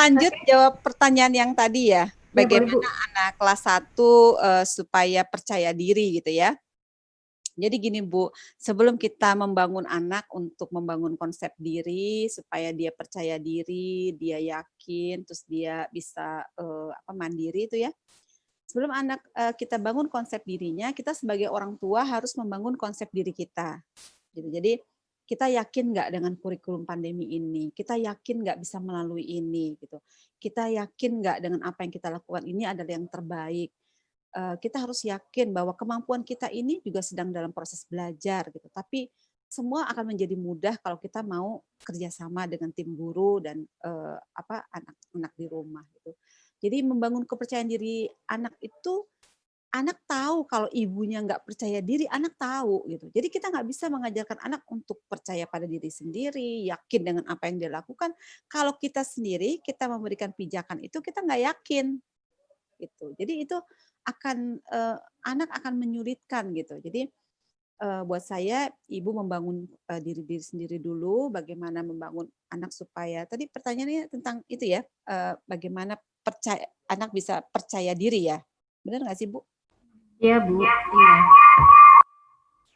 lanjut jawab pertanyaan yang tadi ya. Bagaimana boleh, Bu. anak kelas 1 supaya percaya diri gitu ya. Jadi gini Bu, sebelum kita membangun anak untuk membangun konsep diri supaya dia percaya diri, dia yakin, terus dia bisa mandiri itu ya. Sebelum anak kita bangun konsep dirinya, kita sebagai orang tua harus membangun konsep diri kita. Gitu. Jadi kita yakin nggak dengan kurikulum pandemi ini? Kita yakin nggak bisa melalui ini? Gitu. Kita yakin nggak dengan apa yang kita lakukan ini adalah yang terbaik? Kita harus yakin bahwa kemampuan kita ini juga sedang dalam proses belajar gitu. Tapi semua akan menjadi mudah kalau kita mau kerjasama dengan tim guru dan anak-anak di rumah gitu. Jadi membangun kepercayaan diri anak itu, anak tahu kalau ibunya nggak percaya diri, anak tahu gitu. Jadi kita nggak bisa mengajarkan anak untuk percaya pada diri sendiri, yakin dengan apa yang dia lakukan. Kalau kita sendiri, kita memberikan pijakan itu, kita nggak yakin gitu. Jadi itu akan anak akan menyulitkan gitu. Jadi buat saya ibu membangun diri sendiri dulu, bagaimana membangun anak supaya tadi pertanyaannya tentang itu ya, bagaimana anak bisa percaya diri ya, benar nggak sih Bu? Iya Bu, iya.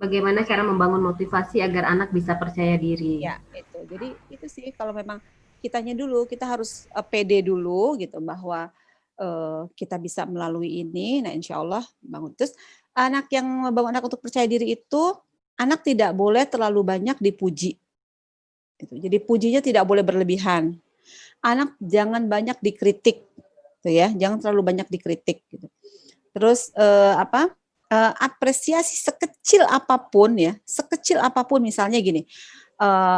Bagaimana cara membangun motivasi agar anak bisa percaya diri? Ya itu. Jadi itu sih kalau memang kitanya dulu, kita harus pede dulu gitu bahwa kita bisa melalui ini. Nah insya Allah bangun. Terus anak yang membangun anak untuk percaya diri itu, anak tidak boleh terlalu banyak dipuji. Gitu. Jadi pujinya tidak boleh berlebihan. Anak jangan banyak dikritik, gitu ya. Jangan terlalu banyak dikritik. Gitu. Terus apresiasi sekecil apapun ya, sekecil apapun misalnya gini,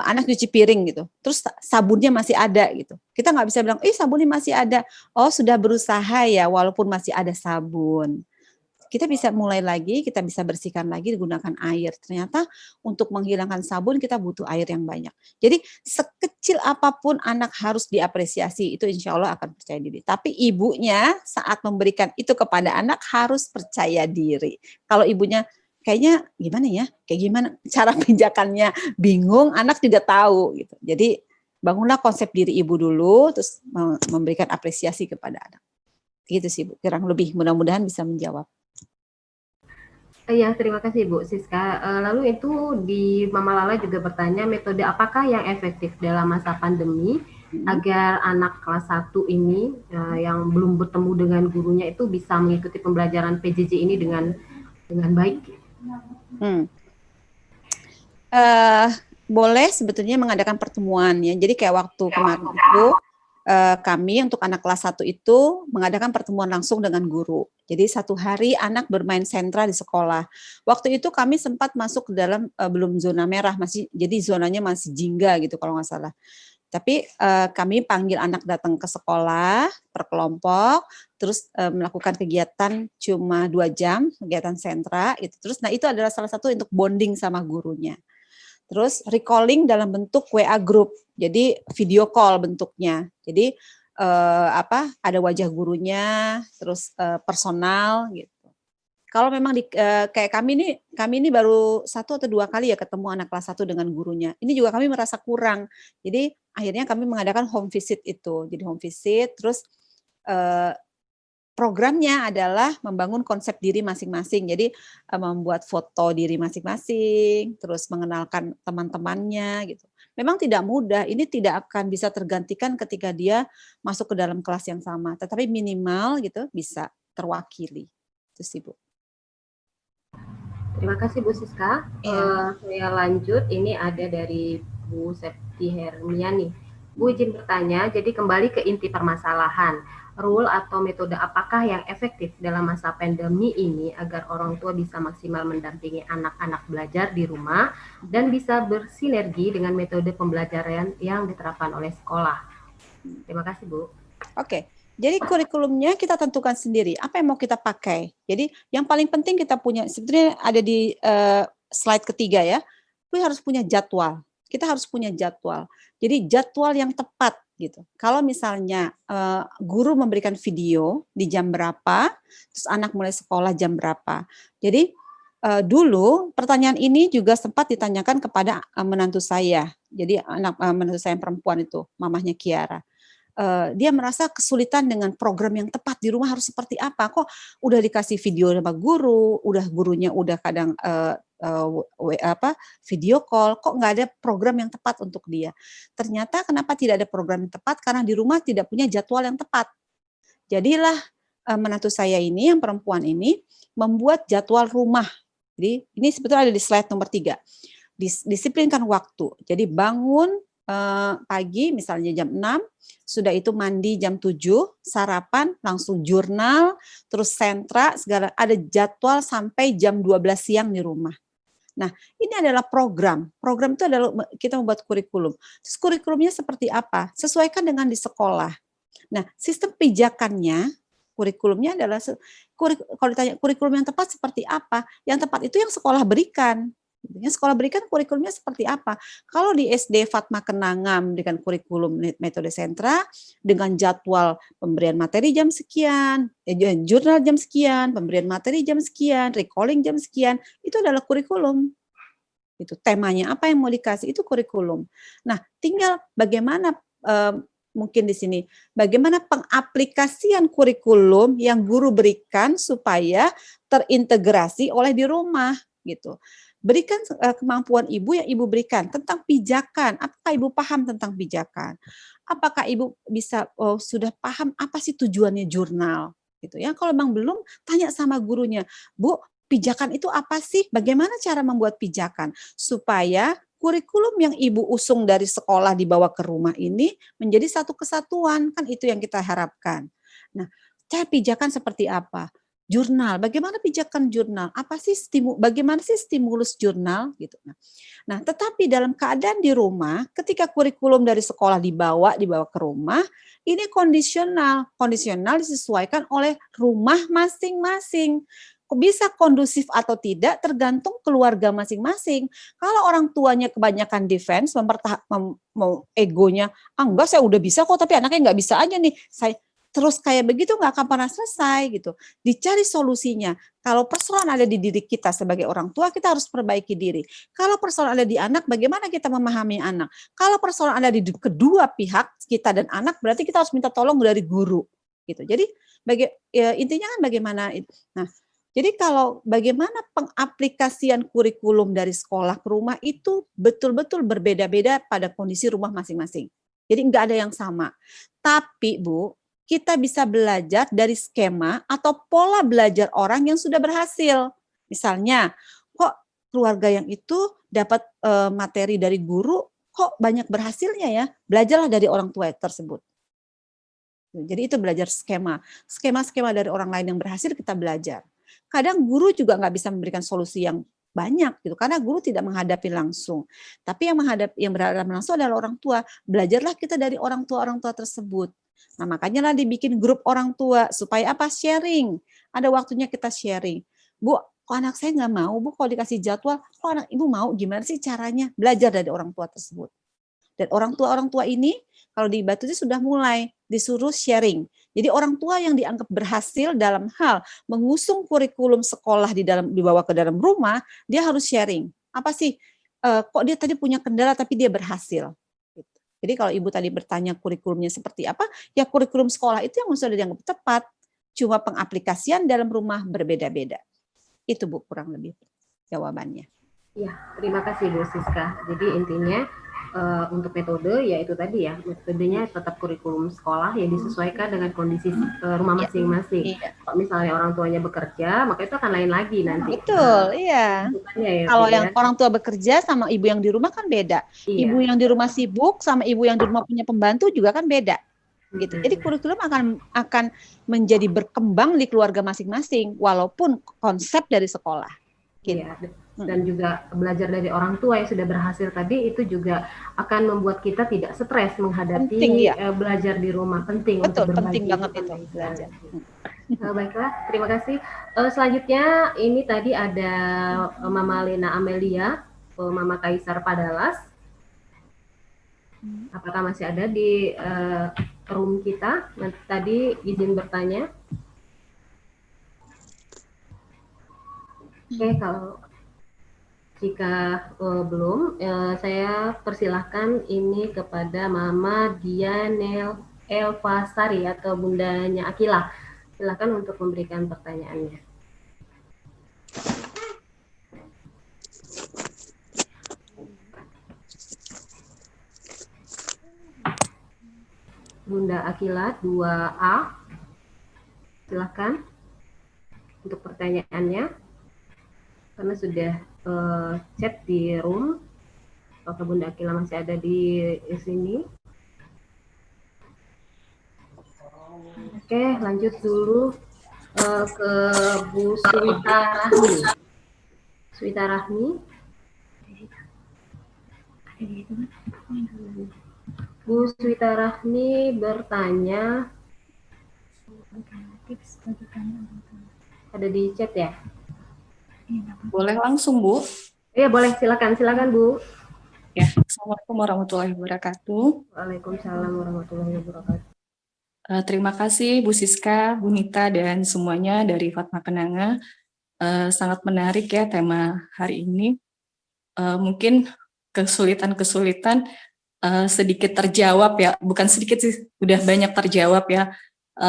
anak cuci piring gitu, terus sabunnya masih ada gitu. Kita nggak bisa bilang, sabunnya masih ada. Oh sudah berusaha ya, walaupun masih ada sabun. Kita bisa mulai lagi, kita bisa bersihkan lagi gunakan air. Ternyata untuk menghilangkan sabun kita butuh air yang banyak. Jadi sekecil apapun anak harus diapresiasi, itu insya Allah akan percaya diri. Tapi ibunya saat memberikan itu kepada anak harus percaya diri. Kalau ibunya kayaknya gimana ya, kayak gimana cara pijakannya bingung, anak juga tahu gitu. Jadi bangunlah konsep diri ibu dulu, terus memberikan apresiasi kepada anak. Gitu sih Bu, kurang lebih mudah-mudahan bisa menjawab. Iya, terima kasih Bu Siska. Lalu itu di Mama Lala juga bertanya, metode apakah yang efektif dalam masa pandemi agar anak kelas 1 ini yang belum bertemu dengan gurunya itu bisa mengikuti pembelajaran PJJ ini dengan baik? Boleh sebetulnya mengadakan pertemuan ya. Jadi kayak waktu kemarin itu kami untuk anak kelas 1 itu mengadakan pertemuan langsung dengan guru. Jadi 1 hari anak bermain sentra di sekolah. Waktu itu kami sempat masuk ke dalam belum zona merah, jadi zonanya masih jingga gitu kalau nggak salah. Tapi kami panggil anak datang ke sekolah per kelompok, terus melakukan kegiatan cuma 2 jam, kegiatan sentra itu. Terus itu adalah salah satu untuk bonding sama gurunya. Terus recalling dalam bentuk WA group, jadi video call bentuknya. Jadi ada wajah gurunya, terus personal gitu. Kalau memang kayak kami ini baru 1 atau 2 kali ya ketemu anak kelas 1 dengan gurunya. Ini juga kami merasa kurang. Jadi akhirnya kami mengadakan home visit itu. Jadi home visit, terus programnya adalah membangun konsep diri masing-masing. Jadi membuat foto diri masing-masing, terus mengenalkan teman-temannya gitu. Memang tidak mudah, ini tidak akan bisa tergantikan ketika dia masuk ke dalam kelas yang sama, tetapi minimal gitu bisa terwakili. Itu sih Bu. Terima kasih Bu Siska. Saya lanjut, ini ada dari Bu Septi Hermiani. Bu izin bertanya, jadi kembali ke inti permasalahan. Rule atau metode apakah yang efektif dalam masa pandemi ini agar orang tua bisa maksimal mendampingi anak-anak belajar di rumah dan bisa bersinergi dengan metode pembelajaran yang diterapkan oleh sekolah? Terima kasih Bu. Oke. Jadi kurikulumnya kita tentukan sendiri, apa yang mau kita pakai. Jadi yang paling penting kita punya, sebetulnya ada di slide ketiga ya, kita harus punya jadwal. Kita harus punya jadwal. Jadi jadwal yang tepat gitu. Kalau misalnya guru memberikan video di jam berapa, terus anak mulai sekolah jam berapa. Jadi dulu pertanyaan ini juga sempat ditanyakan kepada menantu saya. Jadi menantu saya yang perempuan itu, mamahnya Kiara. dia merasa kesulitan dengan program yang tepat di rumah harus seperti apa. Kok udah dikasih video sama guru, gurunya udah kadang video call, kok nggak ada program yang tepat untuk dia. Ternyata kenapa tidak ada program yang tepat? Karena di rumah tidak punya jadwal yang tepat. Jadilah menantu saya ini, yang perempuan ini, membuat jadwal rumah. Jadi ini sebetulnya ada di slide nomor 3. Disiplinkan waktu. Jadi bangun pagi misalnya jam 6, sudah itu mandi jam 7, sarapan, langsung jurnal, terus sentra, segala ada jadwal sampai jam 12 siang di rumah. Nah, ini adalah program. Program itu adalah kita membuat kurikulum. Terus kurikulumnya seperti apa? Sesuaikan dengan di sekolah. Nah, sistem pijakannya, kurikulumnya adalah kalau ditanya kurikulum yang tepat seperti apa? Yang tepat itu yang sekolah berikan. Yang sekolah berikan kurikulumnya seperti apa? Kalau di SD Fatma Kenangam dengan kurikulum metode sentra, dengan jadwal pemberian materi jam sekian, jurnal jam sekian, pemberian materi jam sekian, recalling jam sekian, itu adalah kurikulum. Itu temanya apa yang mau dikasih, itu kurikulum. Nah, tinggal bagaimana mungkin di sini, bagaimana pengaplikasian kurikulum yang guru berikan supaya terintegrasi oleh di rumah gitu. Berikan kemampuan ibu yang ibu berikan tentang pijakan. Apakah ibu paham tentang pijakan? Apakah ibu bisa sudah paham apa sih tujuannya jurnal? Gitu ya. Kalau memang belum, tanya sama gurunya, Bu, pijakan itu apa sih? Bagaimana cara membuat pijakan supaya kurikulum yang ibu usung dari sekolah dibawa ke rumah ini menjadi satu kesatuan, kan itu yang kita harapkan. Nah, cara pijakan seperti apa? Jurnal, bagaimana pijakan jurnal? Apa sih bagaimana sih stimulus jurnal gitu. Nah, tetapi dalam keadaan di rumah, ketika kurikulum dari sekolah dibawa ke rumah, ini kondisional disesuaikan oleh rumah masing-masing. Bisa kondusif atau tidak tergantung keluarga masing-masing. Kalau orang tuanya kebanyakan defense, egonya, enggak saya udah bisa kok, tapi anaknya nggak bisa aja nih. Saya terus kayak begitu nggak akan pernah selesai gitu. Dicari solusinya. Kalau persoalan ada di diri kita sebagai orang tua, kita harus perbaiki diri. Kalau persoalan ada di anak, bagaimana kita memahami anak? Kalau persoalan ada di kedua pihak, kita dan anak, berarti kita harus minta tolong dari guru. Gitu. Jadi intinya kan bagaimana. Nah, jadi kalau bagaimana pengaplikasian kurikulum dari sekolah ke rumah itu betul-betul berbeda-beda pada kondisi rumah masing-masing. Jadi nggak ada yang sama. Tapi Bu, kita bisa belajar dari skema atau pola belajar orang yang sudah berhasil. Misalnya, kok keluarga yang itu dapat materi dari guru, kok banyak berhasilnya ya? Belajarlah dari orang tua tersebut. Jadi itu belajar skema dari orang lain yang berhasil kita belajar. Kadang guru juga nggak bisa memberikan solusi yang banyak gitu karena guru tidak menghadapi langsung. Tapi yang berhadapan langsung adalah orang tua. Belajarlah kita dari orang tua tersebut. Nah, makanya lah dibikin grup orang tua supaya apa? Sharing. Ada waktunya kita sharing. Bu, kok anak saya nggak mau, Bu, kalau dikasih jadwal, kok anak ibu mau, gimana sih caranya? Belajar dari orang tua tersebut. Dan orang tua ini kalau di Batu itu sudah mulai disuruh sharing. Jadi orang tua yang dianggap berhasil dalam hal mengusung kurikulum sekolah dibawa ke dalam rumah, dia harus sharing. Apa sih? Kok dia tadi punya kendala tapi dia berhasil? Gitu. Jadi kalau ibu tadi bertanya kurikulumnya seperti apa, ya kurikulum sekolah itu yang sudah dianggap tepat. Cuma pengaplikasian dalam rumah berbeda-beda. Itu Bu kurang lebih jawabannya. Ya, terima kasih Bu Siska. Jadi intinya untuk metode yaitu tadi ya, metodenya tetap kurikulum sekolah yang disesuaikan dengan kondisi rumah masing-masing. Iya. Kalau misalnya orang tuanya bekerja, maka itu akan lain lagi nanti. Betul, iya. Ya, kalau yang orang tua bekerja sama ibu yang di rumah kan beda. Iya. Ibu yang di rumah sibuk sama ibu yang di rumah punya pembantu juga kan beda. Gitu. Jadi kurikulum akan menjadi berkembang di keluarga masing-masing walaupun konsep dari sekolah. Gitu. Iya. Dan juga belajar dari orang tua yang sudah berhasil tadi itu juga akan membuat kita tidak stres menghadapi belajar di rumah. Penting. Betul, untuk penting banget itu belajar. Baiklah, terima kasih. Selanjutnya ini tadi ada Mama Lena Amelia, Mama Kaisar Padalas. Apakah masih ada di room kita? Tadi izin bertanya. Oke, kalau jika belum, saya persilahkan ini kepada Mama Dianel Elva Sari atau Bundanya Akila. Silakan untuk memberikan pertanyaannya. Bunda Akila 2A. Silakan untuk pertanyaannya. Karena sudah chat di room. Apakah Bunda Akila masih ada di sini? Oke, lanjut dulu ke Bu Suwita Rahmi. Suwita Rahmi. Bu Suwita Rahmi bertanya, ada di chat ya? Boleh langsung, Bu? Iya, boleh. Silakan Bu. Ya, Assalamualaikum warahmatullahi wabarakatuh. Waalaikumsalam warahmatullahi wabarakatuh. Terima kasih Bu Siska, Bu Nita, dan semuanya dari Fatma Kenanga. Sangat menarik ya tema hari ini. Mungkin kesulitan-kesulitan sedikit terjawab ya, bukan sedikit sih, udah banyak terjawab ya.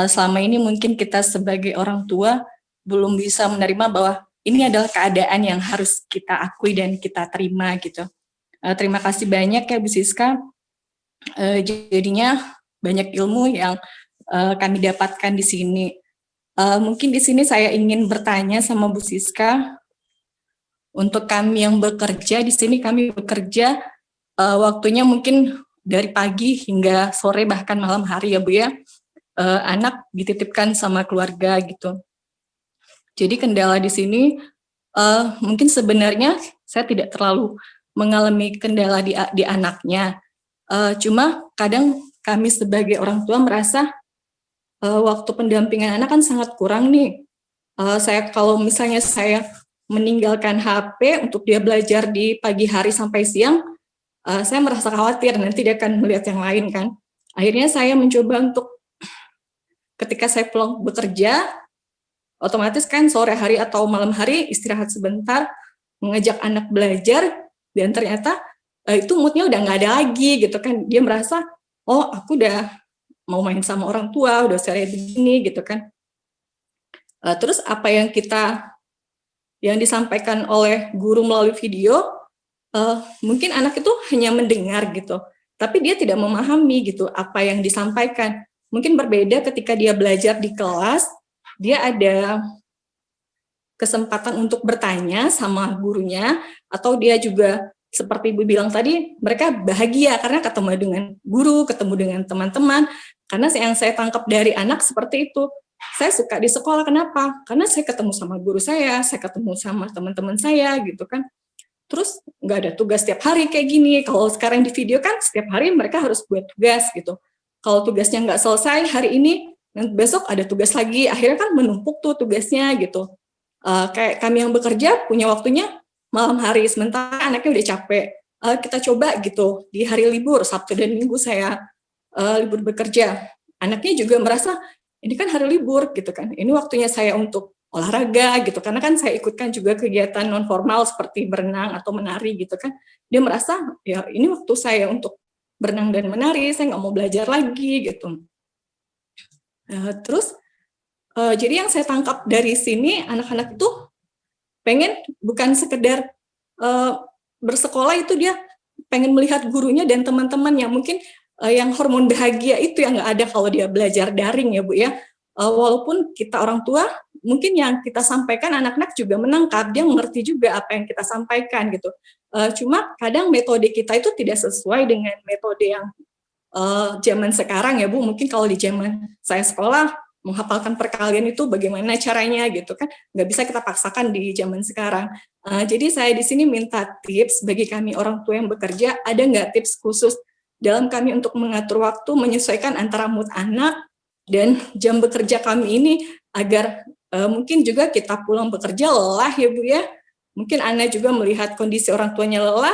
Selama ini mungkin kita sebagai orang tua belum bisa menerima bahwa ini adalah keadaan yang harus kita akui dan kita terima gitu. Terima kasih banyak ya Bu Siska. Jadinya banyak ilmu yang kami dapatkan di sini. Mungkin di sini saya ingin bertanya sama Bu Siska, untuk kami yang bekerja di sini, kami bekerja waktunya mungkin dari pagi hingga sore bahkan malam hari ya Bu ya. Anak dititipkan sama keluarga gitu. Jadi kendala di sini mungkin sebenarnya saya tidak terlalu mengalami kendala di anaknya. Cuma kadang kami sebagai orang tua merasa waktu pendampingan anak kan sangat kurang nih. Saya kalau misalnya saya meninggalkan HP untuk dia belajar di pagi hari sampai siang, saya merasa khawatir nanti dia akan melihat yang lain kan. Akhirnya saya mencoba untuk ketika saya pulang bekerja, otomatis kan sore hari atau malam hari istirahat sebentar, mengajak anak belajar, dan ternyata itu moodnya udah nggak ada lagi gitu kan. Dia merasa, oh aku udah mau main sama orang tua, udah sore begini gitu kan. Terus apa yang disampaikan oleh guru melalui video, mungkin anak itu hanya mendengar gitu, tapi dia tidak memahami gitu apa yang disampaikan. Mungkin berbeda ketika dia belajar di kelas, dia ada kesempatan untuk bertanya sama gurunya, atau dia juga seperti Ibu bilang tadi, mereka bahagia karena ketemu dengan guru, ketemu dengan teman-teman. Karena yang saya tangkap dari anak seperti itu, saya suka di sekolah, kenapa? Karena saya ketemu sama guru saya ketemu sama teman-teman saya gitu kan. Terus nggak ada tugas setiap hari kayak gini. Kalau sekarang di video kan setiap hari mereka harus buat tugas gitu. Kalau tugasnya nggak selesai hari ini, besok ada tugas lagi. Akhirnya kan menumpuk tuh tugasnya gitu. Kayak kami yang bekerja punya waktunya malam hari, sementara anaknya udah capek. Kita coba gitu di hari libur, Sabtu dan Minggu saya libur bekerja. Anaknya juga merasa ini kan hari libur gitu kan. Ini waktunya saya untuk olahraga gitu, karena kan saya ikutkan juga kegiatan non formal seperti berenang atau menari gitu kan. Dia merasa ya ini waktu saya untuk berenang dan menari, saya nggak mau belajar lagi gitu. Terus jadi yang saya tangkap dari sini, anak-anak itu pengen bukan sekedar bersekolah, itu dia pengen melihat gurunya dan teman-teman yang mungkin yang hormon bahagia itu yang nggak ada kalau dia belajar daring ya Bu ya. Walaupun kita orang tua, mungkin yang kita sampaikan anak-anak juga menangkap, dia mengerti juga apa yang kita sampaikan gitu. Cuma kadang metode kita itu tidak sesuai dengan metode yang zaman sekarang ya Bu. Mungkin kalau di zaman saya sekolah, menghafalkan perkalian itu bagaimana caranya gitu kan, nggak bisa kita paksakan di zaman sekarang. Jadi saya di sini minta tips bagi kami orang tua yang bekerja, ada nggak tips khusus dalam kami untuk mengatur waktu, menyesuaikan antara mood anak dan jam bekerja kami ini, agar mungkin juga kita pulang bekerja lelah ya Bu ya, mungkin Anda juga melihat kondisi orang tuanya lelah,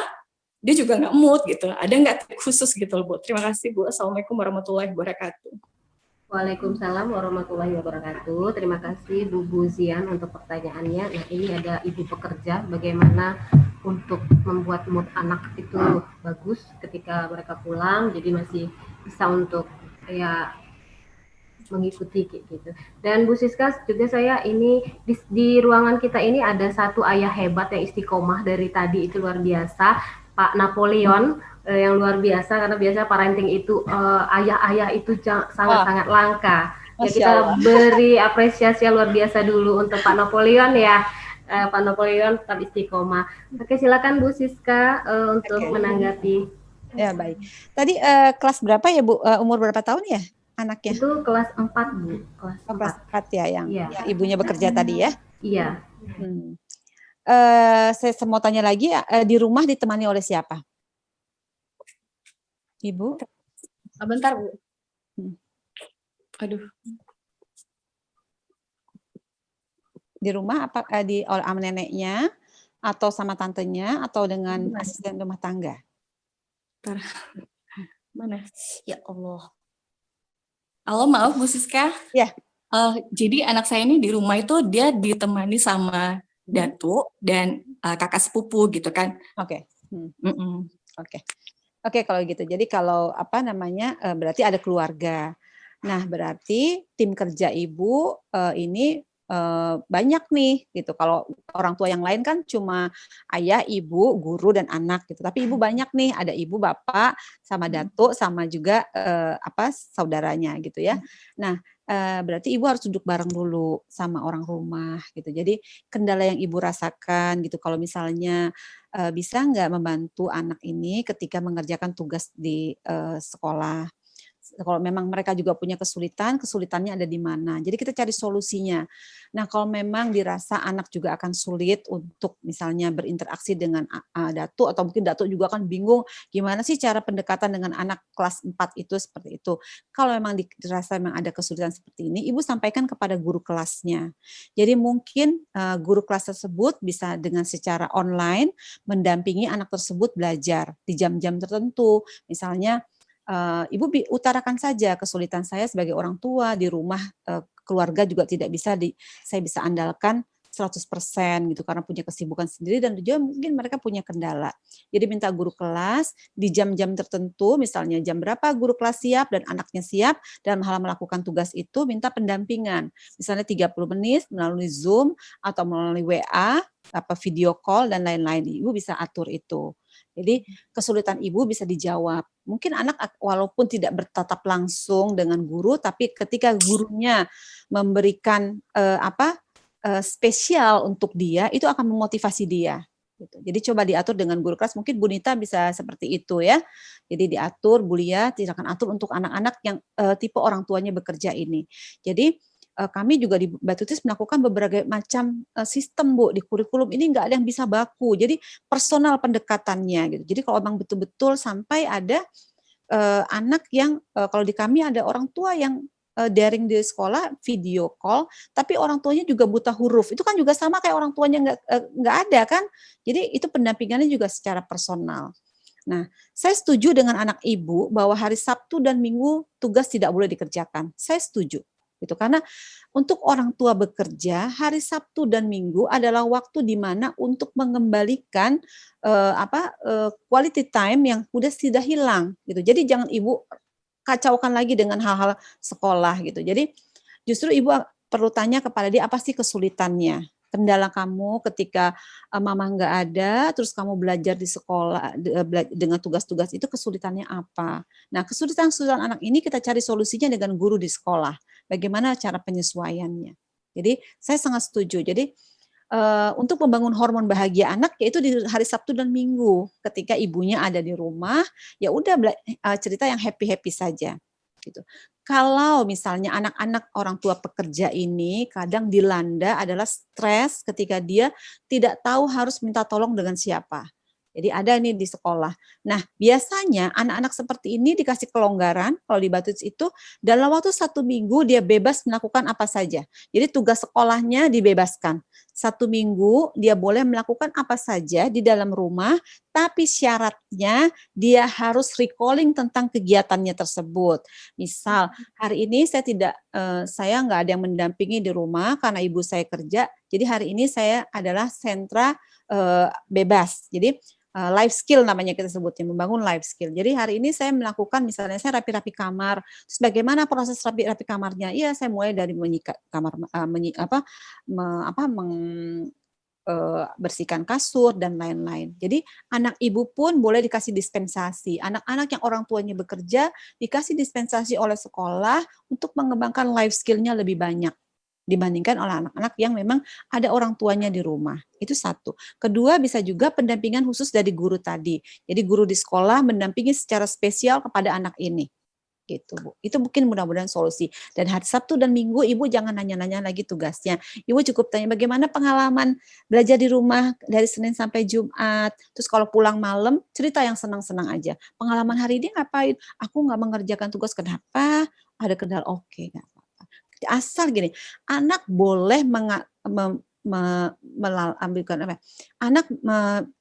dia juga nggak mood gitu. Ada nggak tips khusus gitu Bu? Terima kasih Bu. Assalamualaikum warahmatullahi wabarakatuh. Waalaikumsalam warahmatullahi wabarakatuh. Terima kasih Bu Buzian untuk pertanyaannya. Nah, ini ada ibu pekerja, bagaimana untuk membuat mood anak itu bagus ketika mereka pulang, jadi masih bisa untuk ya mengikuti kayak gitu. Dan Bu Siska juga saya ini di ruangan kita ini ada satu ayah hebat yang istiqomah dari tadi itu luar biasa, Pak Napoleon, yang luar biasa karena biasanya parenting itu ayah-ayah itu sangat-sangat langka. Ya Masya kita Allah. beri apresiasi yang luar biasa dulu untuk Pak Napoleon ya. Pak Napoleon tetap istiqomah. Oke, silakan Bu Siska untuk Oke. menanggapi. Ya, baik. Tadi kelas berapa ya, Bu? Umur berapa tahun ya anaknya? Itu kelas 4, Bu. Kelas Oh, kelas 4. 4 ya yang Iya. ibunya bekerja tadi ya? Iya. Saya mau tanya lagi, di rumah ditemani oleh siapa? Ibu? Bentar, Bu. Aduh. Di rumah apa oleh sama neneknya atau sama tantenya atau dengan asisten rumah tangga? Bentar. Mana? Ya Allah. Halo, maaf Bu Siska. Ya. Jadi anak saya ini di rumah itu dia ditemani sama datuk dan kakak sepupu gitu kan. Oke. Oke, kalau gitu. Jadi kalau apa namanya, berarti ada keluarga. Nah, berarti tim kerja ibu ini banyak nih gitu. Kalau orang tua yang lain kan cuma ayah, ibu, guru dan anak gitu. Tapi ibu banyak nih, ada ibu, bapak, sama datuk, sama juga saudaranya gitu ya. Nah, berarti ibu harus duduk bareng dulu sama orang rumah gitu. Jadi kendala yang ibu rasakan gitu. Kalau misalnya bisa nggak membantu anak ini ketika mengerjakan tugas di sekolah. Kalau memang mereka juga punya kesulitannya ada di mana. Jadi kita cari solusinya. Nah, kalau memang dirasa anak juga akan sulit untuk misalnya berinteraksi dengan datuk atau mungkin datuk juga kan bingung gimana sih cara pendekatan dengan anak kelas 4 itu seperti itu. Kalau memang dirasa memang ada kesulitan seperti ini, Ibu sampaikan kepada guru kelasnya. Jadi mungkin guru kelas tersebut bisa dengan secara online mendampingi anak tersebut belajar di jam-jam tertentu. Misalnya Ibu utarakan saja kesulitan saya sebagai orang tua di rumah, keluarga juga tidak bisa saya bisa andalkan 100% gitu karena punya kesibukan sendiri dan juga mungkin mereka punya kendala. Jadi minta guru kelas di jam-jam tertentu, misalnya jam berapa guru kelas siap dan anaknya siap dalam hal melakukan tugas itu minta pendampingan. Misalnya 30 menit melalui Zoom atau melalui WA, video call dan lain-lain. Ibu bisa atur itu. Jadi kesulitan ibu bisa dijawab. Mungkin anak walaupun tidak bertatap langsung dengan guru, tapi ketika gurunya memberikan spesial untuk dia, itu akan memotivasi dia. Gitu. Jadi coba diatur dengan guru kelas. Mungkin Bu Nita bisa seperti itu ya. Jadi diatur, Bu Lia, silakan atur untuk anak-anak yang tipe orang tuanya bekerja ini. Jadi kami juga di Batutis melakukan berbagai macam sistem Bu di kurikulum ini nggak ada yang bisa baku. Jadi personal pendekatannya gitu. Jadi kalau memang betul-betul sampai ada anak yang kalau di kami ada orang tua yang daring di sekolah video call, tapi orang tuanya juga buta huruf. Itu kan juga sama kayak orang tuanya nggak ada kan. Jadi itu pendampingannya juga secara personal. Nah, saya setuju dengan anak ibu bahwa hari Sabtu dan Minggu tugas tidak boleh dikerjakan. Saya setuju. Gitu. Karena untuk orang tua bekerja, hari Sabtu dan Minggu adalah waktu di mana untuk mengembalikan quality time yang sudah hilang. Gitu. Jadi jangan ibu kacaukan lagi dengan hal-hal sekolah gitu. Jadi justru ibu perlu tanya kepada dia apa sih kesulitannya. Kendala kamu ketika mama nggak ada, terus kamu belajar di sekolah dengan tugas-tugas itu kesulitannya apa? Nah, kesulitan-kesulitan anak ini kita cari solusinya dengan guru di sekolah. Bagaimana cara penyesuaiannya? Jadi saya sangat setuju. Jadi untuk membangun hormon bahagia anak yaitu di hari Sabtu dan Minggu ketika ibunya ada di rumah, ya udah cerita yang happy-happy saja. Gitu. Kalau misalnya anak-anak orang tua pekerja ini kadang dilanda adalah stres ketika dia tidak tahu harus minta tolong dengan siapa. Jadi ada nih di sekolah. Nah, biasanya anak-anak seperti ini dikasih kelonggaran kalau di Batuts itu dalam waktu 1 minggu dia bebas melakukan apa saja. Jadi tugas sekolahnya dibebaskan. 1 minggu dia boleh melakukan apa saja di dalam rumah, tapi syaratnya dia harus recalling tentang kegiatannya tersebut. Misal hari ini saya nggak ada yang mendampingi di rumah karena ibu saya kerja. Jadi hari ini saya adalah sentra bebas. Jadi life skill namanya kita sebutnya, membangun life skill. Jadi hari ini saya melakukan misalnya saya rapi-rapi kamar, terus bagaimana proses rapi-rapi kamarnya? Iya, saya mulai dari bersihkan kasur dan lain-lain. Jadi anak ibu pun boleh dikasih dispensasi. Anak-anak yang orang tuanya bekerja dikasih dispensasi oleh sekolah untuk mengembangkan life skill-nya lebih banyak dibandingkan oleh anak-anak yang memang ada orang tuanya di rumah. Itu satu. Kedua, bisa juga pendampingan khusus dari guru tadi. Jadi guru di sekolah mendampingi secara spesial kepada anak ini. Gitu, Bu. Itu mungkin mudah-mudahan solusi. Dan hari Sabtu dan Minggu Ibu jangan nanya-nanya lagi tugasnya. Ibu cukup tanya bagaimana pengalaman belajar di rumah dari Senin sampai Jumat. Terus kalau pulang malam, cerita yang senang-senang aja. Pengalaman hari ini ngapain? Aku nggak mengerjakan tugas, kenapa? Ada kendala, oke, nggak apa-apa. Asal gini, anak boleh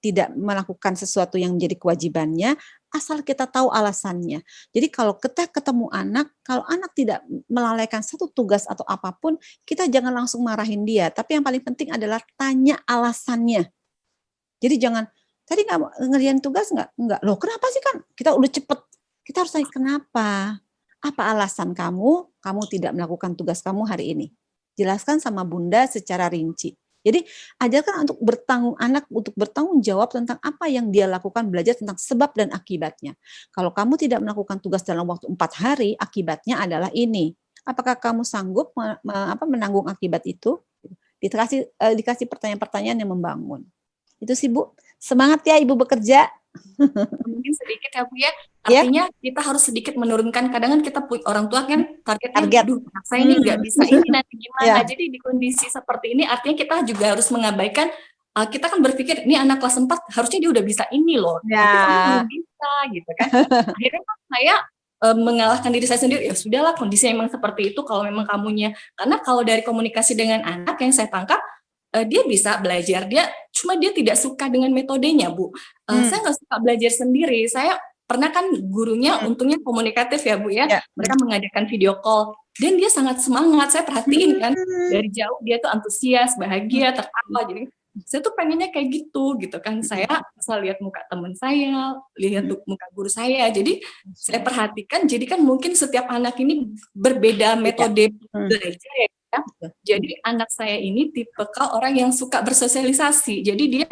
tidak melakukan sesuatu yang menjadi kewajibannya, asal kita tahu alasannya. Jadi kalau kita ketemu anak, kalau anak tidak melalaikan satu tugas atau apapun, kita jangan langsung marahin dia. Tapi yang paling penting adalah tanya alasannya. Jadi jangan, tadi nggak ngerjain tugas nggak? Nggak. Loh kenapa sih kan? Kita udah cepet. Kita harus tanya kenapa? Apa alasan kamu tidak melakukan tugas kamu hari ini? Jelaskan sama Bunda secara rinci. Jadi ajarkan anak untuk bertanggung jawab tentang apa yang dia lakukan, belajar tentang sebab dan akibatnya. Kalau kamu tidak melakukan tugas dalam waktu 4 hari, akibatnya adalah ini. Apakah kamu sanggup menanggung akibat itu? Dikasih pertanyaan-pertanyaan yang membangun. Itu sih Bu. Semangat ya Ibu bekerja. Mungkin sedikit ya Bu ya, artinya kita harus sedikit menurunkan, kadang kan kita orang tua kan targetnya, aduh saya ini nggak bisa ini nanti gimana, jadi di kondisi seperti ini artinya kita juga harus mengabaikan, kita kan berpikir ini anak kelas 4 harusnya dia udah bisa ini loh, tapi kamu belum bisa gitu kan, akhirnya kan saya mengalahkan diri saya sendiri, ya sudahlah kondisi memang seperti itu kalau memang kamunya, karena kalau dari komunikasi dengan anak yang saya tangkap, dia bisa belajar, cuma dia tidak suka dengan metodenya Bu. Saya nggak suka belajar sendiri. Saya pernah kan gurunya untungnya komunikatif ya Bu ya. Mereka mengadakan video call dan dia sangat semangat. Saya perhatiin kan dari jauh dia tuh antusias, bahagia, tertawa. Jadi saya tuh pengennya kayak gitu kan. Saya bisa lihat muka teman saya, lihat muka guru saya. Jadi saya perhatikan. Jadi kan mungkin setiap anak ini berbeda metode belajar ya. Jadi anak saya ini tipikal orang yang suka bersosialisasi. Jadi dia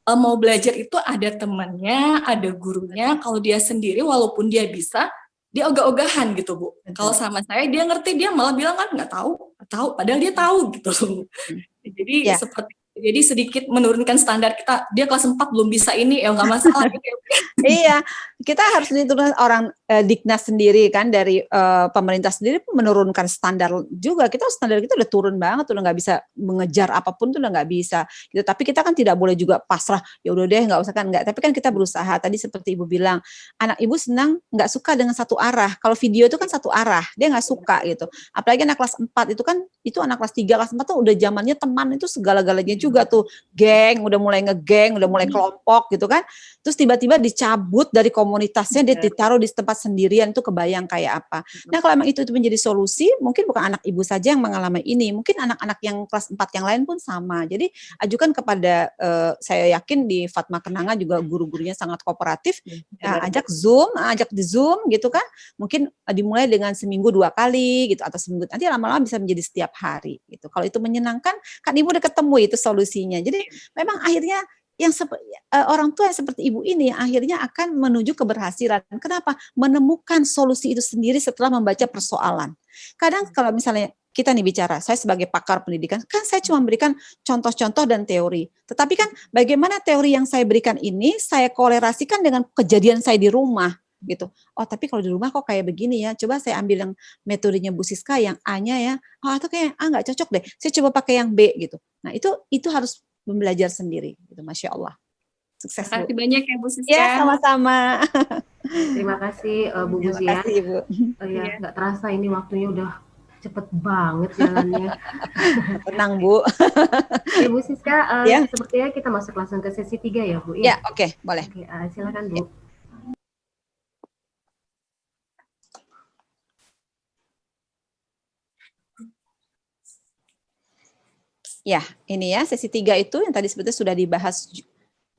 mau belajar itu ada temannya, ada gurunya. Kalau dia sendiri, walaupun dia bisa, dia ogah-ogahan gitu Bu. Kalau sama saya, dia ngerti, dia malah bilang kan nggak tahu, padahal dia tahu gitu. Jadi jadi sedikit menurunkan standar kita, dia kelas 4 belum bisa ini, ya nggak masalah gitu ya. Iya, kita harus diturunkan orang Diknas sendiri kan, dari pemerintah sendiri menurunkan standar juga. Standar kita udah turun banget, udah nggak bisa mengejar apapun tuh udah nggak bisa. Gitu. Tapi kita kan tidak boleh juga pasrah, ya udah deh nggak usah kan, nggak. Tapi kan kita berusaha. Tadi seperti Ibu bilang, anak Ibu senang nggak suka dengan satu arah. Kalau video itu kan satu arah, dia nggak suka gitu. Apalagi anak kelas 4 itu kan, itu anak kelas 3, kelas 4 tuh udah zamannya teman itu segala-galanya juga tuh, geng, udah mulai ngegeng, udah mulai kelompok gitu kan. Terus tiba-tiba dicabut dari komunitasnya, dia ditaruh di tempat sendirian, itu kebayang kayak apa. Nah kalau emang itu menjadi solusi, mungkin bukan anak Ibu saja yang mengalami ini, mungkin anak-anak yang kelas 4 yang lain pun sama. Jadi ajukan kepada, saya yakin di Fatma Kenanga juga guru-gurunya sangat kooperatif, ajak di Zoom gitu kan, mungkin dimulai dengan seminggu 2 kali gitu, atau seminggu, nanti lama-lama bisa menjadi setiap hari gitu. Kalau itu menyenangkan, kan Ibu udah ketemu itu solusinya. Jadi memang akhirnya orang tua yang seperti Ibu ini akhirnya akan menuju keberhasilan. Kenapa? Menemukan solusi itu sendiri setelah membaca persoalan. Kadang kalau misalnya kita nih bicara, saya sebagai pakar pendidikan, kan saya cuma memberikan contoh-contoh dan teori. Tetapi kan bagaimana teori yang saya berikan ini, saya kolerasikan dengan kejadian saya di rumah. Gitu. Oh tapi kalau di rumah kok kayak begini ya, coba saya ambil yang metodenya Bu Siska yang A-nya ya, atau kayak A nggak cocok deh, saya coba pakai yang B gitu. Nah itu harus belajar sendiri, gitu. Masya Allah. Sukses Bu. Terima kasih banyak ya Bu Siska. Ya sama-sama. Terima kasih Bu Guzian. Terima kasih Bu. Ya nggak terasa ini waktunya udah cepet banget jalannya. Tenang Bu. Ya Bu Siska, sepertinya kita masuk langsung ke sesi 3 ya Bu. Ya oke, boleh. Oke, silakan Bu. Ya, ini ya sesi 3 itu yang tadi sebetulnya sudah dibahas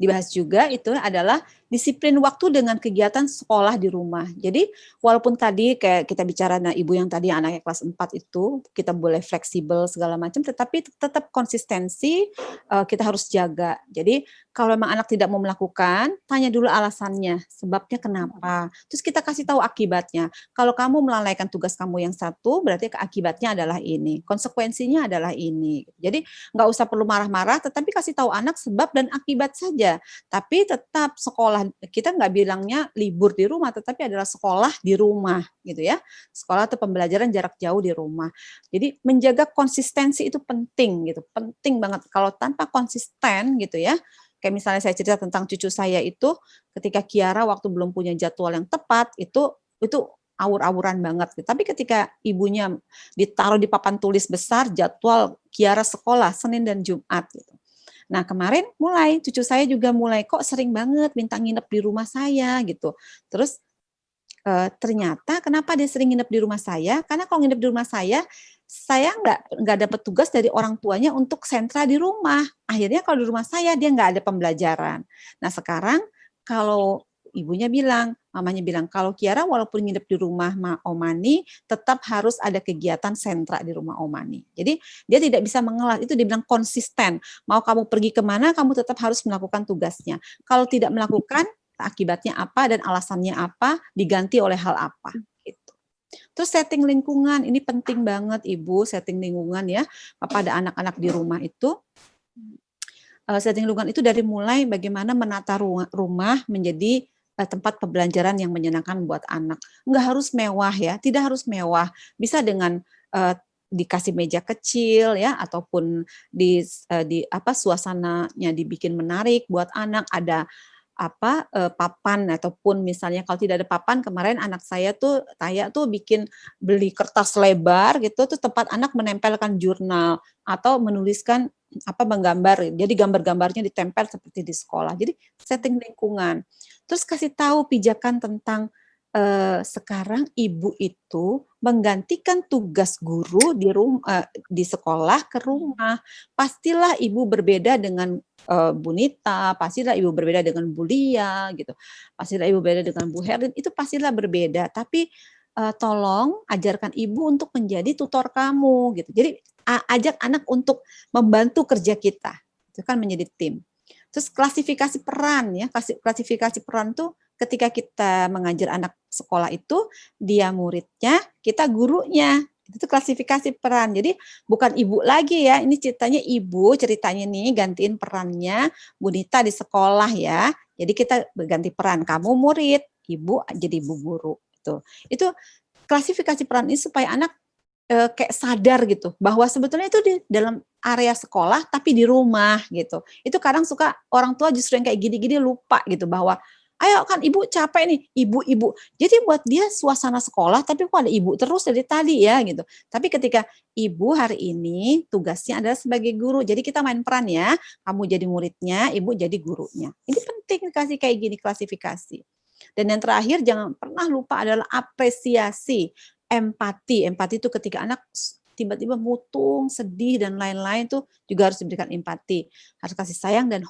dibahas juga itu adalah disiplin waktu dengan kegiatan sekolah di rumah. Jadi walaupun tadi kayak kita bicara, nah ibu yang tadi anaknya kelas 4 itu kita boleh fleksibel segala macam, tetapi tetap konsistensi kita harus jaga. Jadi kalau memang anak tidak mau melakukan, tanya dulu alasannya, sebabnya kenapa. Terus kita kasih tahu akibatnya. Kalau kamu melalaikan tugas kamu yang satu, berarti akibatnya adalah ini, konsekuensinya adalah ini. Jadi nggak usah perlu marah-marah, tetapi kasih tahu anak sebab dan akibat saja. Tapi tetap sekolah, kita nggak bilangnya libur di rumah, tetapi adalah sekolah di rumah, gitu ya. Sekolah atau pembelajaran jarak jauh di rumah. Jadi menjaga konsistensi itu penting, gitu, penting banget. Kalau tanpa konsisten, gitu ya, kayak misalnya saya cerita tentang cucu saya itu, ketika Kiara waktu belum punya jadwal yang tepat, itu awur-awuran banget. Tapi ketika ibunya ditaruh di papan tulis besar jadwal Kiara sekolah Senin dan Jumat gitu. Nah kemarin mulai cucu saya juga mulai kok sering banget minta nginep di rumah saya gitu. Terus ternyata kenapa dia sering nginep di rumah saya? Karena kalau nginep di rumah saya nggak dapat tugas dari orang tuanya untuk sentra di rumah. Akhirnya kalau di rumah saya dia nggak ada pembelajaran. Nah sekarang kalau ibunya bilang, mamanya bilang, kalau Kiara walaupun nginep di rumah Omani, tetap harus ada kegiatan sentra di rumah Omani. Jadi dia tidak bisa mengelas, itu dibilang konsisten. Mau kamu pergi kemana, kamu tetap harus melakukan tugasnya. Kalau tidak melakukan, akibatnya apa dan alasannya apa, diganti oleh hal apa. Gitu. Terus setting lingkungan, ini penting banget Ibu, setting lingkungan ya, pada anak-anak di rumah itu. Setting lingkungan itu dari mulai bagaimana menata rumah menjadi tempat pembelajaran yang menyenangkan buat anak. Enggak harus mewah ya, tidak harus mewah. Bisa dengan dikasih meja kecil ya, ataupun di suasananya dibikin menarik buat anak, ada papan, ataupun misalnya kalau tidak ada papan, kemarin anak saya tuh bikin beli kertas lebar gitu, tuh tempat anak menempelkan jurnal atau menuliskan menggambar. Jadi gambar-gambarnya ditempel seperti di sekolah. Jadi setting lingkungan. Terus kasih tahu pijakan tentang sekarang ibu itu menggantikan tugas guru di sekolah ke rumah. Pastilah ibu berbeda dengan Bu Nita, pastilah ibu berbeda dengan Bu Lia, gitu. Pastilah ibu berbeda dengan Bu Herlin, itu pastilah berbeda. Tapi tolong ajarkan ibu untuk menjadi tutor kamu, gitu. Jadi ajak anak untuk membantu kerja kita, itu kan menjadi tim. Terus klasifikasi peran ya, klasifikasi peran tuh ketika kita mengajar anak sekolah itu, dia muridnya, kita gurunya. Itu klasifikasi peran. Jadi bukan ibu lagi ya, ini ceritanya nih gantiin perannya Bu Nita di sekolah ya. Jadi kita berganti peran, kamu murid, ibu jadi ibu guru. Itu klasifikasi peran ini supaya anak kayak sadar gitu bahwa sebetulnya itu di dalam area sekolah tapi di rumah gitu. Itu kadang suka orang tua justru yang kayak gini-gini lupa gitu bahwa ayo kan ibu capek nih, ibu-ibu. Jadi buat dia suasana sekolah tapi kok ada ibu terus dari tadi ya gitu. Tapi ketika ibu hari ini tugasnya adalah sebagai guru. Jadi kita main peran ya, kamu jadi muridnya, ibu jadi gurunya. Ini penting kasih kayak gini klasifikasi. Dan yang terakhir jangan pernah lupa adalah apresiasi. Empati itu ketika anak tiba-tiba mutung, sedih dan lain-lain tuh juga harus diberikan empati, harus kasih sayang dan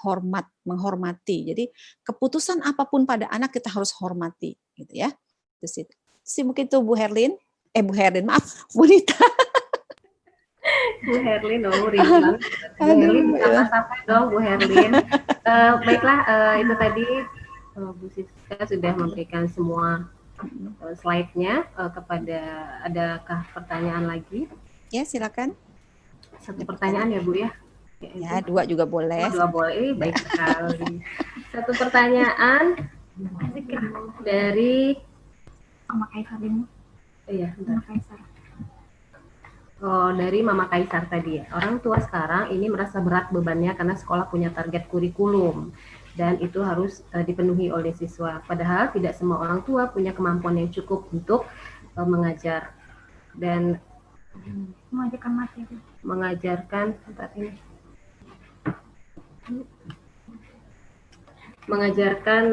menghormati. Jadi keputusan apapun pada anak kita harus hormati, gitu ya. Terus mungkin tuh Bu Herlin, Bu Nita. Bu Herlin, Ridwan. Bu Herlin sampai dong Bu Herlin. Baiklah, itu tadi Bu Siska sudah memberikan semua slide-nya. Adakah pertanyaan lagi? Ya, silakan. Satu pertanyaan ya Bu ya? Ya, dua juga boleh. Dua boleh, baik sekali. Satu pertanyaan dari Mama Kaisar ini. Iya, Mama Kaisar. Oh, dari Mama Kaisar tadi ya. Orang tua sekarang ini merasa berat bebannya karena sekolah punya target kurikulum dan itu harus dipenuhi oleh siswa. Padahal tidak semua orang tua punya kemampuan yang cukup untuk mengajar dan mengajarkan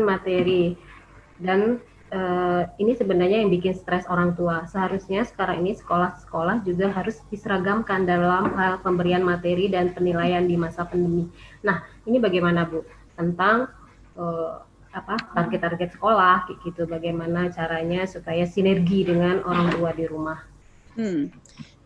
materi dan ini sebenarnya yang bikin stres orang tua. Seharusnya sekarang ini sekolah-sekolah juga harus diseragamkan dalam hal pemberian materi dan penilaian di masa pandemi. Nah, ini bagaimana Bu? tentang target-target sekolah kayak gitu, bagaimana caranya supaya sinergi dengan orang tua di rumah.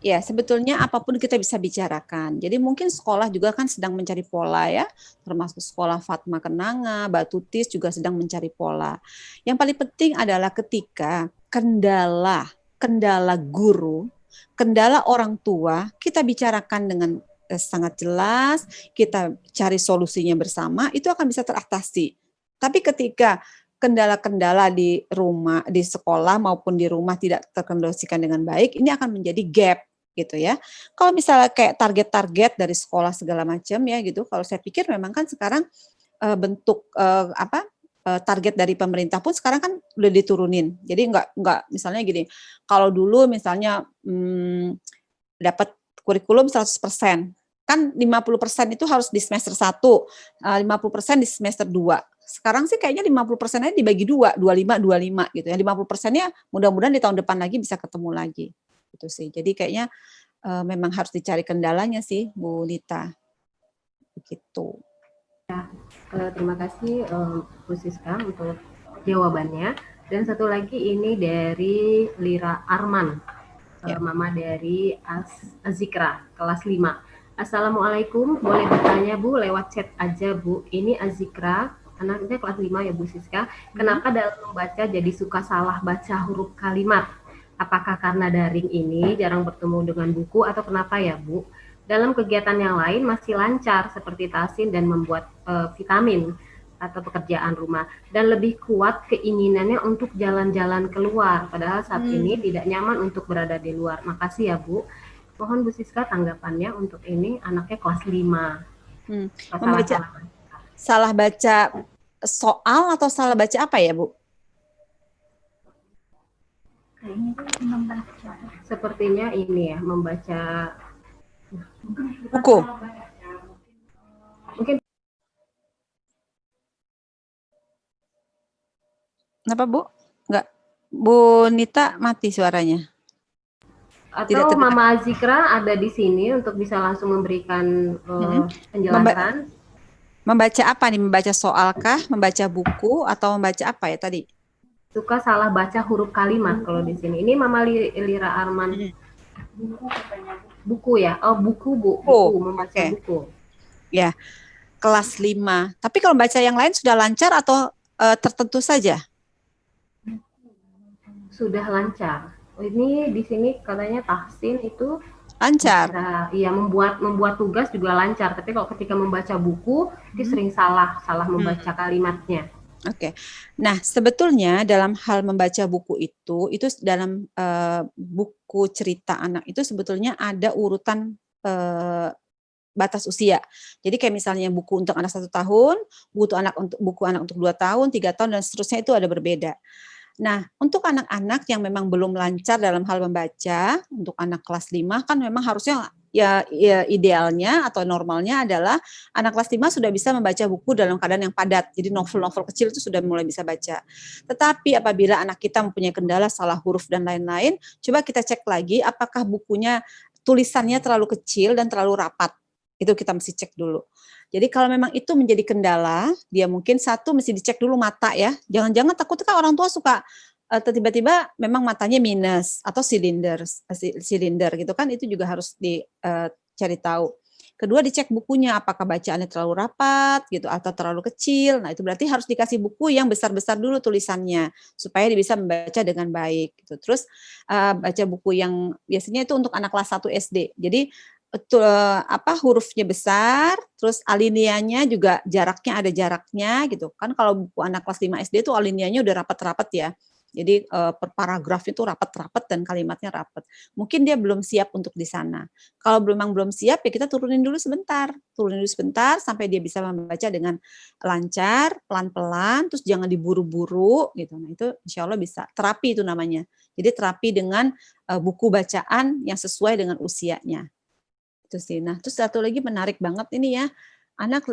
Ya, sebetulnya apapun kita bisa bicarakan. Jadi mungkin sekolah juga kan sedang mencari pola ya, termasuk sekolah Fatma Kenanga, Batu Tis juga sedang mencari pola. Yang paling penting adalah ketika kendala guru, kendala orang tua, kita bicarakan dengan sangat jelas, kita cari solusinya bersama, itu akan bisa teratasi. Tapi ketika kendala-kendala di rumah, di sekolah maupun di rumah tidak terkendalikan dengan baik, ini akan menjadi gap gitu ya. Kalau misalnya kayak target-target dari sekolah segala macam ya gitu, kalau saya pikir memang kan sekarang bentuk target dari pemerintah pun sekarang kan udah diturunin. Jadi enggak misalnya gini, kalau dulu misalnya dapat kurikulum 100%, kan 50% itu harus di semester 1, 50% di semester 2. Sekarang sih kayaknya 50%-nya dibagi 2, 25 gitu ya. 50%-nya mudah-mudahan di tahun depan lagi bisa ketemu lagi. Gitu sih. Jadi kayaknya memang harus dicari kendalanya sih, Bu Nita. Begitu. Ya, terima kasih Bu Siska untuk jawabannya. Dan satu lagi ini dari Lira Arman, mama dari Azikra, kelas 5. Assalamualaikum, boleh bertanya Bu lewat chat aja Bu. Ini Azikra, anaknya kelas 5 ya Bu Siska. Kenapa dalam membaca jadi suka salah baca huruf kalimat? Apakah karena daring ini jarang bertemu dengan buku atau kenapa ya Bu? Dalam kegiatan yang lain masih lancar seperti tasin dan membuat vitamin atau pekerjaan rumah, dan lebih kuat keinginannya untuk jalan-jalan keluar, padahal saat ini tidak nyaman untuk berada di luar. Makasih ya Bu. Mohon Bu Siska tanggapannya untuk ini, anaknya kelas 5. Salah baca soal atau salah baca apa ya Bu? Membaca. Sepertinya ini ya, membaca buku. Mungkin. Kenapa Bu? Enggak. Bu Nita mati suaranya. Atau Mama Azikra ada di sini untuk bisa langsung memberikan penjelasan. Membaca apa nih? Membaca soal kah? Membaca buku atau membaca apa ya tadi? Suka salah baca huruf kalimat kalau di sini. Ini Mama Lira Arman. Buku ya? Oh, buku Bu. Buku, membaca buku. Ya, kelas 5. Tapi kalau baca yang lain sudah lancar atau tertentu saja? Sudah lancar. Ini di sini katanya tahsin itu lancar. Iya, membuat tugas juga lancar. Tapi kalau ketika membaca buku, dia sering salah membaca kalimatnya. Oke. Nah, sebetulnya dalam hal membaca buku itu dalam buku cerita anak itu sebetulnya ada urutan batas usia. Jadi kayak misalnya buku untuk anak 1 tahun, buku anak untuk 2 tahun, 3 tahun dan seterusnya itu ada berbeda. Nah, untuk anak-anak yang memang belum lancar dalam hal membaca, untuk anak kelas 5 kan memang harusnya ya idealnya atau normalnya adalah anak kelas 5 sudah bisa membaca buku dalam keadaan yang padat. Jadi novel-novel kecil itu sudah mulai bisa baca. Tetapi apabila anak kita mempunyai kendala salah huruf dan lain-lain, coba kita cek lagi apakah bukunya tulisannya terlalu kecil dan terlalu rapat. Itu kita mesti cek dulu. Jadi kalau memang itu menjadi kendala, dia mungkin satu mesti dicek dulu mata ya. Jangan-jangan takutnya kan orang tua suka tiba-tiba memang matanya minus atau silinder gitu kan, itu juga harus dicari tahu. Kedua dicek bukunya apakah bacaannya terlalu rapat gitu atau terlalu kecil. Nah, itu berarti harus dikasih buku yang besar-besar dulu tulisannya supaya dia bisa membaca dengan baik gitu. Terus baca buku yang biasanya itu untuk anak kelas 1 SD. Jadi hurufnya besar, terus alinianya juga jaraknya ada jaraknya gitu. Kan kalau buku anak kelas 5 SD itu alinianya udah rapat-rapat ya. Jadi per paragraf itu rapat-rapat dan kalimatnya rapat. Mungkin dia belum siap untuk di sana. Kalau memang belum siap ya kita turunin dulu sebentar sampai dia bisa membaca dengan lancar, pelan-pelan, terus jangan diburu-buru gitu. Nah, itu insya Allah bisa. Terapi itu namanya. Jadi terapi dengan buku bacaan yang sesuai dengan usianya. Itu sih. Nah, terus satu lagi menarik banget ini ya, anak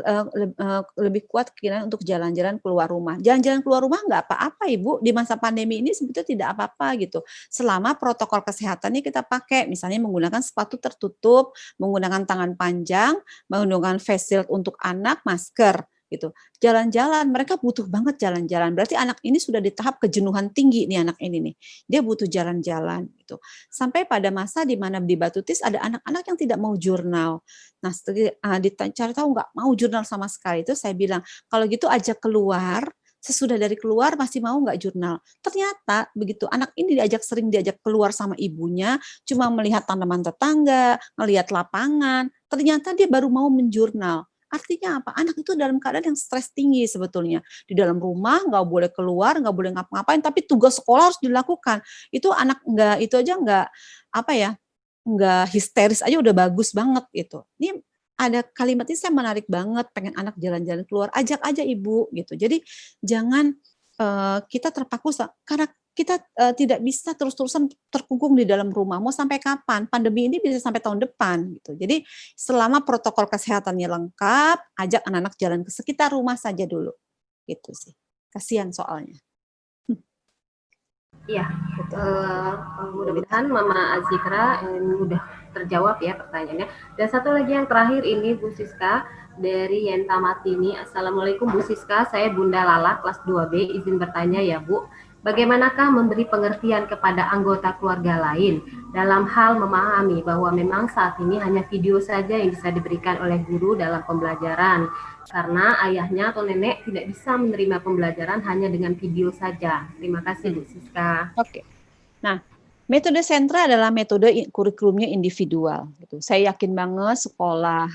lebih kuat keinginan untuk jalan-jalan keluar rumah. Jalan-jalan keluar rumah nggak apa-apa Ibu, di masa pandemi ini sebetulnya tidak apa-apa gitu. Selama protokol kesehatannya kita pakai, misalnya menggunakan sepatu tertutup, menggunakan tangan panjang, menggunakan face shield untuk anak, masker. gitu. Jalan-jalan, mereka butuh banget jalan-jalan. Berarti anak ini sudah di tahap kejenuhan tinggi nih anak ini nih. Dia butuh jalan-jalan gitu. Sampai pada masa di mana di Batu Tis ada anak-anak yang tidak mau jurnal. Nah, dicari tahu nggak mau jurnal sama sekali, itu saya bilang, kalau gitu ajak keluar, sesudah dari keluar masih mau nggak jurnal. Ternyata begitu anak ini sering diajak keluar sama ibunya, cuma melihat tanaman tetangga, melihat lapangan, ternyata dia baru mau menjurnal. Artinya apa? Anak itu dalam keadaan yang stres tinggi sebetulnya. Di dalam rumah nggak boleh keluar, nggak boleh ngapa-ngapain, tapi tugas sekolah harus dilakukan. Itu anak itu aja nggak apa ya, nggak histeris aja udah bagus banget gitu. Ini ada kalimat ini saya menarik banget, pengen anak jalan-jalan keluar, ajak aja ibu gitu. Jadi jangan kita terpaku karena kita tidak bisa terus-terusan terkungkung di dalam rumah. Mau sampai kapan? Pandemi ini bisa sampai tahun depan gitu. Jadi selama protokol kesehatannya lengkap, ajak anak-anak jalan ke sekitar rumah saja dulu. Gitu sih. Kasihan soalnya. Iya, mudah-mudahan Mama Azikra mudah terjawab ya pertanyaannya. Dan satu lagi yang terakhir ini Bu Siska dari Yenta Martini. Assalamualaikum Bu Siska, saya Bunda Lala kelas 2B, izin bertanya ya Bu. Bagaimanakah memberi pengertian kepada anggota keluarga lain dalam hal memahami bahwa memang saat ini hanya video saja yang bisa diberikan oleh guru dalam pembelajaran, karena ayahnya atau nenek tidak bisa menerima pembelajaran hanya dengan video saja. Terima kasih Bu Siska. Oke. Nah, metode sentra adalah metode kurikulumnya individual. Gitu. Saya yakin banget sekolah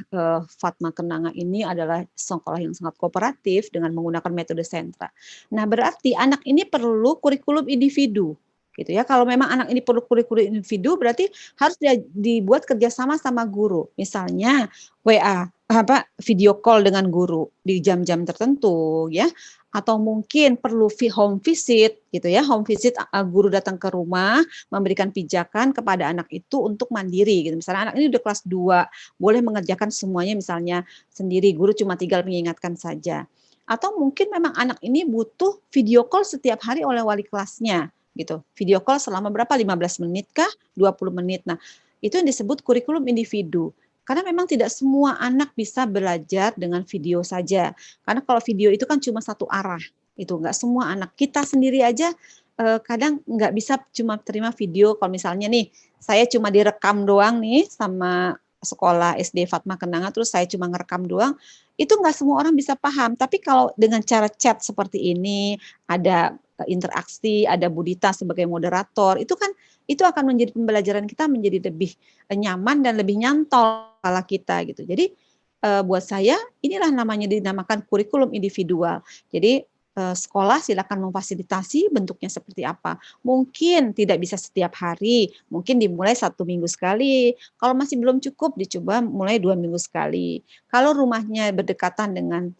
Fatma Kenanga ini adalah sekolah yang sangat kooperatif dengan menggunakan metode sentra. Nah, berarti anak ini perlu kurikulum individu. Gitu ya. Kalau memang anak ini perlu kurikulum individu, berarti harus dibuat kerjasama sama guru. Misalnya WA, video call dengan guru di jam-jam tertentu, ya. Atau mungkin perlu home visit gitu ya, home visit guru datang ke rumah memberikan pijakan kepada anak itu untuk mandiri gitu. Misalnya anak ini udah kelas 2, boleh mengerjakan semuanya misalnya sendiri, guru cuma tinggal mengingatkan saja. Atau mungkin memang anak ini butuh video call setiap hari oleh wali kelasnya gitu. Video call selama berapa? 15 menit kah? 20 menit. Nah, itu yang disebut kurikulum individu. Karena memang tidak semua anak bisa belajar dengan video saja. Karena kalau video itu kan cuma satu arah. Itu enggak semua anak. Kita sendiri aja kadang nggak bisa cuma terima video. Kalau misalnya nih, saya cuma direkam doang nih sama sekolah SD Fatma Kenanga, terus saya cuma ngerekam doang, itu nggak semua orang bisa paham. Tapi kalau dengan cara chat seperti ini, ada interaksi, ada Budita sebagai moderator, itu akan menjadi pembelajaran kita menjadi lebih nyaman dan lebih nyantol kepala kita gitu. Jadi buat saya inilah namanya dinamakan kurikulum individual. Jadi sekolah silakan memfasilitasi bentuknya seperti apa. Mungkin tidak bisa setiap hari, mungkin dimulai 1 minggu sekali. Kalau masih belum cukup, dicoba mulai 2 minggu sekali. Kalau rumahnya berdekatan dengan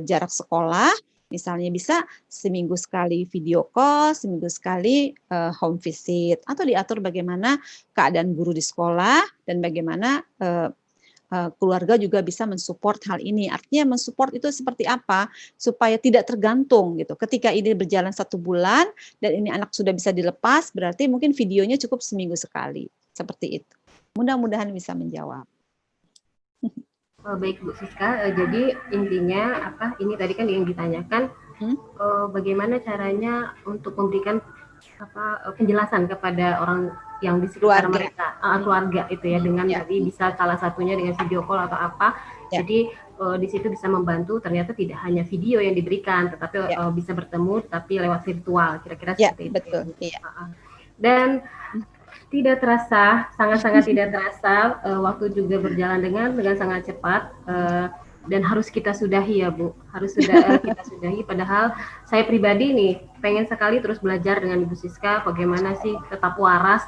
jarak sekolah, misalnya bisa seminggu sekali video call, seminggu sekali home visit, atau diatur bagaimana keadaan guru di sekolah dan bagaimana keluarga juga bisa mensupport hal ini. Artinya mensupport itu seperti apa? Supaya tidak tergantung gitu. Ketika ini berjalan 1 bulan dan ini anak sudah bisa dilepas, berarti mungkin videonya cukup seminggu sekali. Seperti itu. Mudah-mudahan bisa menjawab. Baik Bu Siska, jadi intinya ini tadi kan yang ditanyakan bagaimana caranya untuk memberikan penjelasan kepada orang yang di sekitar mereka, keluarga itu ya, dengan tadi bisa salah satunya dengan video call atau apa. Jadi di situ bisa membantu, ternyata tidak hanya video yang diberikan, tetapi bisa bertemu tapi lewat virtual, kira-kira seperti itu. Betul. Dan tidak terasa, sangat-sangat tidak terasa, waktu juga berjalan dengan sangat cepat, dan harus kita sudahi ya Bu, kita sudahi. Padahal saya pribadi nih pengen sekali terus belajar dengan Ibu Siska bagaimana sih tetap waras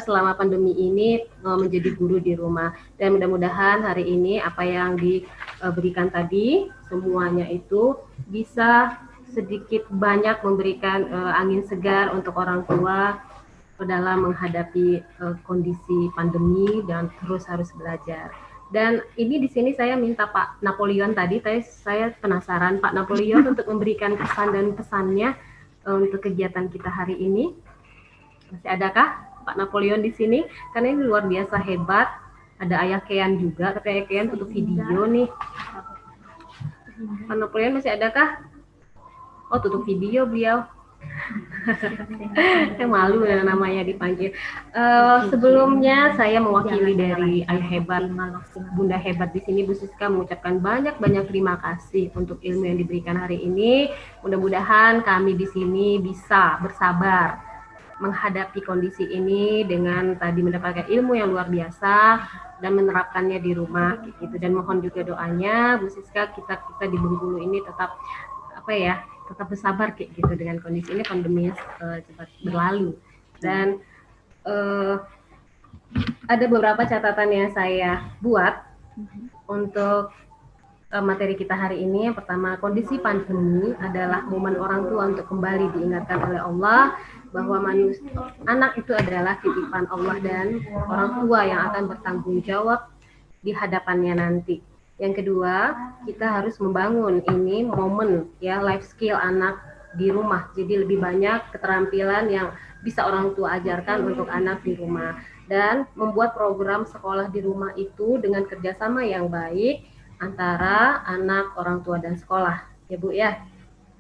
selama pandemi ini menjadi guru di rumah. Dan mudah-mudahan hari ini apa yang diberikan tadi semuanya itu bisa sedikit banyak memberikan angin segar untuk orang tua dalam menghadapi kondisi pandemi dan terus harus belajar. Dan ini di sini saya minta Pak Napoleon tadi, saya penasaran Pak Napoleon untuk memberikan kesan dan pesannya untuk kegiatan kita hari ini. Masih adakah Pak Napoleon di sini? Karena ini luar biasa hebat. Ada Ayah Kean juga, katanya Ayah Kean untuk video nih. Pak Napoleon masih adakah? Oh, tutup video beliau. Saya malu ya namanya dipanggil. Sebelumnya saya mewakili dari Ayah Hebat, Bunda Hebat di sini, Bu Siska, mengucapkan banyak-banyak terima kasih untuk ilmu yang diberikan hari ini. Mudah-mudahan kami di sini bisa bersabar menghadapi kondisi ini dengan tadi mendapatkan ilmu yang luar biasa dan menerapkannya di rumah gitu. Dan mohon juga doanya Bu Siska, kita di Bengkulu ini tetap tetap bersabar kayak gitu dengan kondisi ini, pandemi cepat berlalu. Dan ada beberapa catatan yang saya buat untuk materi kita hari ini. Yang pertama, kondisi pandemi adalah momen orang tua untuk kembali diingatkan oleh Allah bahwa anak itu adalah titipan Allah dan orang tua yang akan bertanggung jawab di hadapannya nanti. Yang kedua, kita harus membangun ini momen ya, life skill anak di rumah. Jadi lebih banyak keterampilan yang bisa orang tua ajarkan untuk anak di rumah, dan membuat program sekolah di rumah itu dengan kerjasama yang baik antara anak, orang tua, dan sekolah, ya Bu ya.